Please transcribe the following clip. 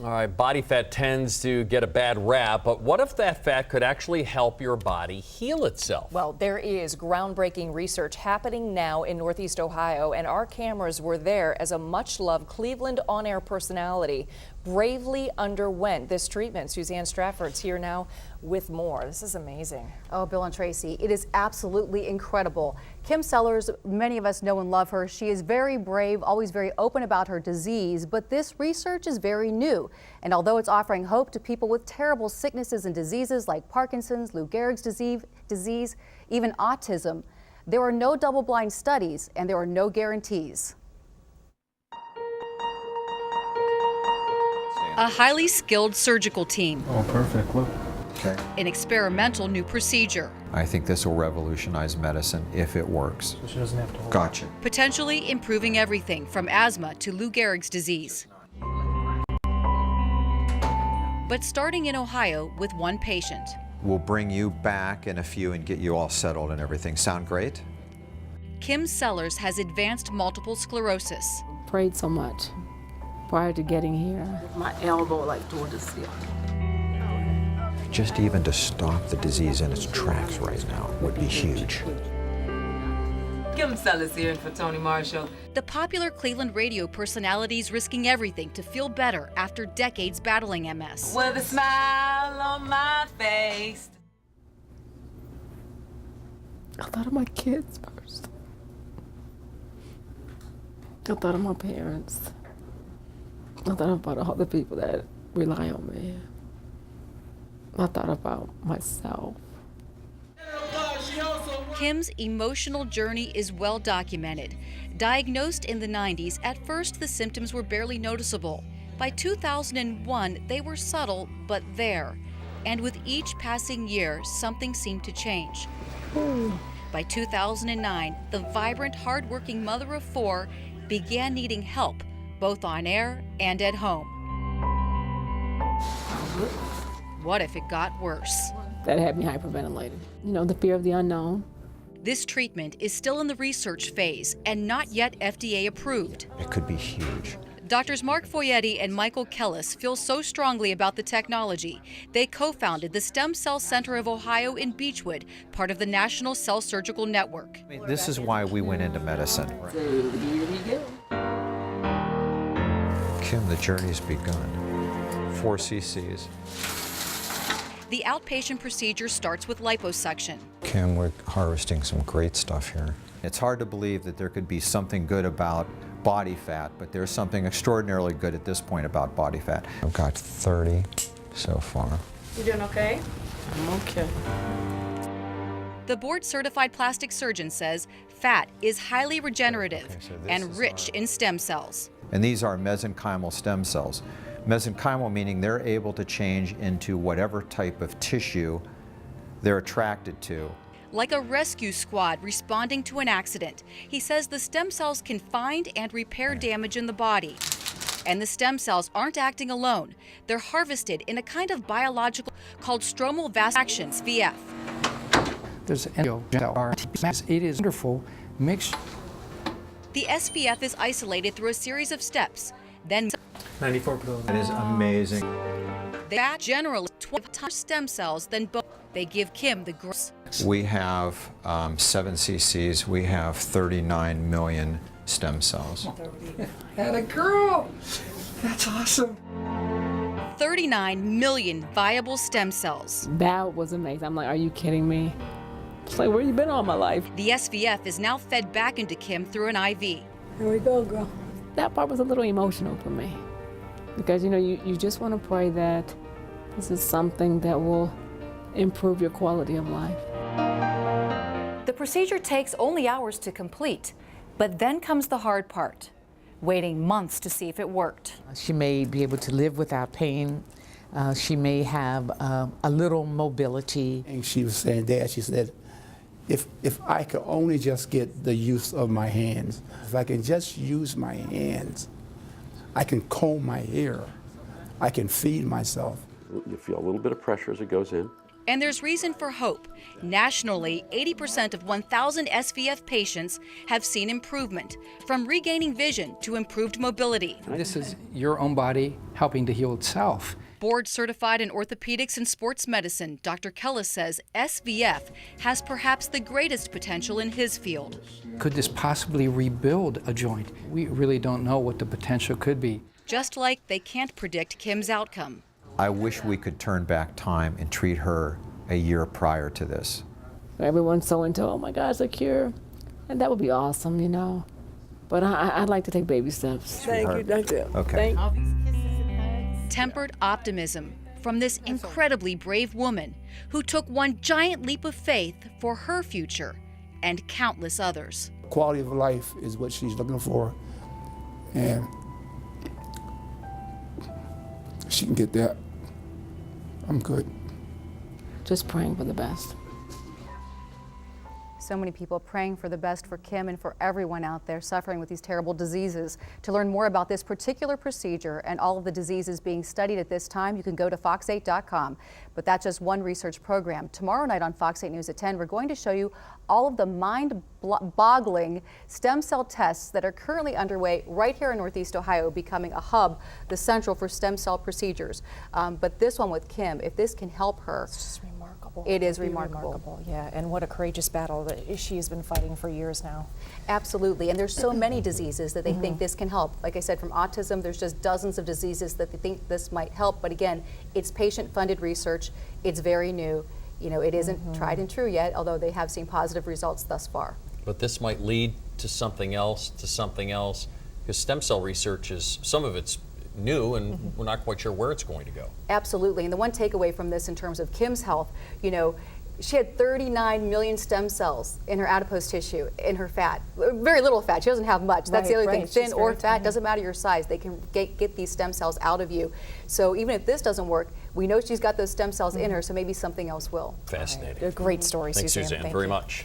All right, body fat tends to get a bad rap, but what if that fat could actually help your body heal itself? Well, there is groundbreaking research happening now in Northeast Ohio, and our cameras were there as a much-loved Cleveland on-air personality bravely underwent this treatment. Suzanne Stratford's here now with more. This is amazing. Oh, Bill and Tracy, it is absolutely incredible. Kim Sellers, many of us know and love her. She is very brave, always very open about her disease, but this research is very new. And although it's offering hope to people with terrible sicknesses and diseases like Parkinson's, Lou Gehrig's disease, even autism, there are no double-blind studies and there are no guarantees. A highly skilled surgical team. Oh, perfect. Look. Okay. An experimental new procedure. I think this will revolutionize medicine if it works. So she doesn't have to hold. Gotcha. Potentially improving everything from asthma to Lou Gehrig's disease. But starting in Ohio with one patient. We'll bring you back in a few and get you all settled and everything. Sound great? Kim Sellers has advanced multiple sclerosis. Prayed so much prior to getting here. My elbow like toward the ceiling. Just even to stop the disease in its tracks right now would be huge. Kim Sellers here for Tony Marshall. The popular Cleveland radio personality is risking everything to feel better after decades battling MS. With a smile on my face. I thought of my kids first. I thought of my parents. I thought about all the people that rely on me. I thought about myself. Kim's emotional journey is well documented. Diagnosed in the 90s, at first the symptoms were barely noticeable. By 2001, they were subtle, but there. And with each passing year, something seemed to change. By 2009, the vibrant, hardworking mother of 4 began needing help, both on air and at home. What if it got worse? That had me hyperventilating. You know, the fear of the unknown. This treatment is still in the research phase and not yet FDA approved. It could be huge. Doctors Mark Foyetti and Michael Kellis feel so strongly about the technology, they co-founded the Stem Cell Center of Ohio in Beechwood, part of the National Cell Surgical Network. This is why we went into medicine. Kim, the journey's begun. 4 cc's. The outpatient procedure starts with liposuction. Kim, we're harvesting some great stuff here. It's hard to believe that there could be something good about body fat, but there's something extraordinarily good at this point about body fat. I've got 30 so far. You doing okay? I'm okay. The board-certified plastic surgeon says fat is highly regenerative and rich in stem cells. And these are mesenchymal stem cells. Mesenchymal meaning they're able to change into whatever type of tissue they're attracted to. Like a rescue squad responding to an accident, he says the stem cells can find and repair damage in the body. And the stem cells aren't acting alone. They're harvested in a kind of biological called stromal vasculations, VF. There's it is wonderful mixture. The SVF is isolated through a series of steps. Then 94 pills. That is amazing. they generally 12 times stem cells than both. They give Kim the gross. We have 7 cc's. We have 39 million stem cells. Had a girl. That's awesome. 39 million viable stem cells. That was amazing. I'm like, are you kidding me? It's like, where you been all my life? The SVF is now fed back into Kim through an IV. Here we go, girl. That part was a little emotional for me. Because, you know, you just want to pray that this is something that will improve your quality of life. The procedure takes only hours to complete, but then comes the hard part, waiting months to see if it worked. She may be able to live without pain. She may have a little mobility. And she was saying, Dad, she said, if I could only just get the use of my hands, if I can just use my hands, I can comb my hair, I can feed myself. You feel a little bit of pressure as it goes in. And there's reason for hope. Nationally, 80% of 1,000 SVF patients have seen improvement, from regaining vision to improved mobility. This is your own body helping to heal itself. Board certified in orthopedics and sports medicine, Dr. Kellis says SVF has perhaps the greatest potential in his field. Could this possibly rebuild a joint? We really don't know what the potential could be. Just like they can't predict Kim's outcome. I wish we could turn back time and treat her a year prior to this. Everyone's so into, oh my gosh, a cure. And that would be awesome, you know. But I'd like to take baby steps. Thank you, Doctor. Okay. Tempered optimism from this incredibly brave woman who took one giant leap of faith for her future and countless others. Quality of life is what she's looking for, and she can get that. I'm good. Just praying for the best. So many people praying for the best for Kim and for everyone out there suffering with these terrible diseases. To learn more about this particular procedure and all of the diseases being studied at this time, you can go to fox8.com. But that's just one research program. Tomorrow night on Fox 8 News at 10, we're going to show you all of the mind-boggling stem cell tests that are currently underway right here in Northeast Ohio, becoming a hub, the central for stem cell procedures. But this one with Kim, if this can help her, It's just remarkable. it is Really remarkable. Yeah, and what a courageous battle that she has been fighting for years now. Absolutely, and there's so many diseases that they think this can help. Like I said, from autism, there's just dozens of diseases that they think this might help. But again, it's patient-funded research. It's very new. You know, it isn't tried and true yet, although they have seen positive results thus far. But this might lead to something else, because stem cell research is, some of it's new and we're not quite sure where it's going to go. Absolutely, and the one takeaway from this in terms of Kim's health, you know, she had 39 million stem cells in her adipose tissue, in her fat. Very little fat, she doesn't have much. That's the other thing, thin or fat, doesn't matter your size, they can get these stem cells out of you. So even if this doesn't work, we know she's got those stem cells in her, so maybe something else will. Fascinating. A great story, Thanks, Suzanne. Suzanne, Thank very you. much.